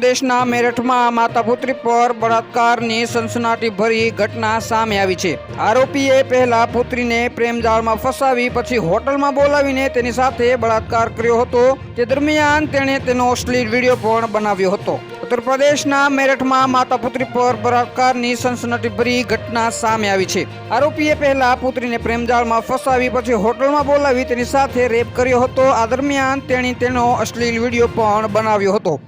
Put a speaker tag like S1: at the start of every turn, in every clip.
S1: પ્રદેશના મેરઠમાં માતા પુત્રી પર બળાત્કારની સનસનાટીભરી ઘટના સામે આવી છે। આરોપીએ પહેલા પુત્રીને પ્રેમજાળમાં ફસાવી પછી હોટલમાં બોલાવીને તેની સાથે બળાત્કાર કર્યો હતો। તે દરમિયાન તેણે તેનો અશ્લીલ વિડીયો પણ બનાવ્યો હતો। ઉત્તર પ્રદેશના મેરઠમાં માતા પુત્રી પર બળાત્કારની સનસનાટીભરી ઘટના સામે આવી છે। આરોપીએ પહેલા પુત્રીને પ્રેમજાળમાં ફસાવી પછી હોટલમાં બોલાવી તેની સાથે રેપ કર્યો હતો। આ દરમિયાન તેણે તેનો અશ્લીલ વિડીયો પણ બનાવ્યો હતો।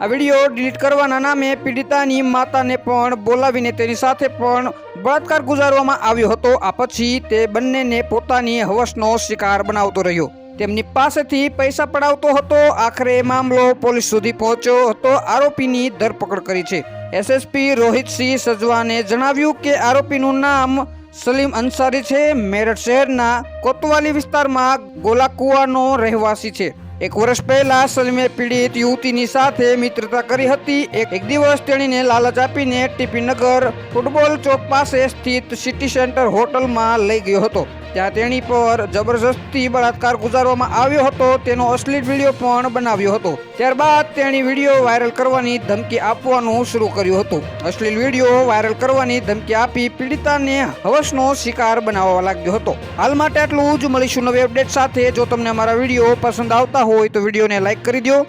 S1: આ વિડીયો ડિલીટ કરવાના નામે પીડિતાની માતાને પણ બોલાવીને તેની સાથે પણ બળાત્કાર ગુજારવામાં આવ્યો હતો। આ પછી તે બંનેને પોતાની હવસનો શિકાર બનાવતો રહ્યો, તેમની પાસેથી પૈસા પડાવતો હતો। આખરે મામલો પોલીસ સુધી પહોંચ્યો હતો। આરોપીની ધરપકડ કરી છે। એસએસપી રોહિતસિંહ સજવાને જણાવ્યું કે આરોપીનું નામ સલીમ અંસારી છે। મેરઠ શહેરના કોતવાલી વિસ્તારમાં ગોલાકુવાનો રહેવાસી છે। એક વર્ષ પહેલા સલીમે પીડિત યુવતીની સાથે મિત્રતા કરી હતી। એક દિવસ તેણીને લાલચ આપીને ટીપીનગર ફૂટબોલ ચોક પાસે સ્થિત સિટી સેન્ટર હોટલમાં લઈ ગયો હતો। ત્યાં તેણી પર જબરજસ્તી બળાત્કાર ગુજારવામાં આવ્યો હતો। તેનો અશ્લીલ વિડીયો પણ બનાવ્યો હતો। ત્યારબાદ તેણી વિડીયો વાયરલ કરવાની ધમકી આપવાનું શરૂ કર્યું હતું। અશ્લીલ વિડીયો વાયરલ કરવાની ધમકી આપી પીડિતાને હવસનો શિકાર બનાવવા લાગ્યો હતો। હાલ માટે આટલું જ। મળીશું નવી અપડેટ સાથે। જો તમને અમારા વિડીયો પસંદ આવતા હોય તો વિડીયોને લાઈક કરી દો,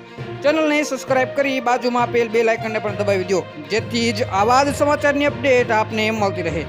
S1: ચેનલને સબસ્ક્રાઇબ કરી બાજુમાં આપેલ બેલ આઇકનને પણ દબાવી દો, જેથી જ આવા જ સમાચારની અપડેટ આપને મળતી રહે।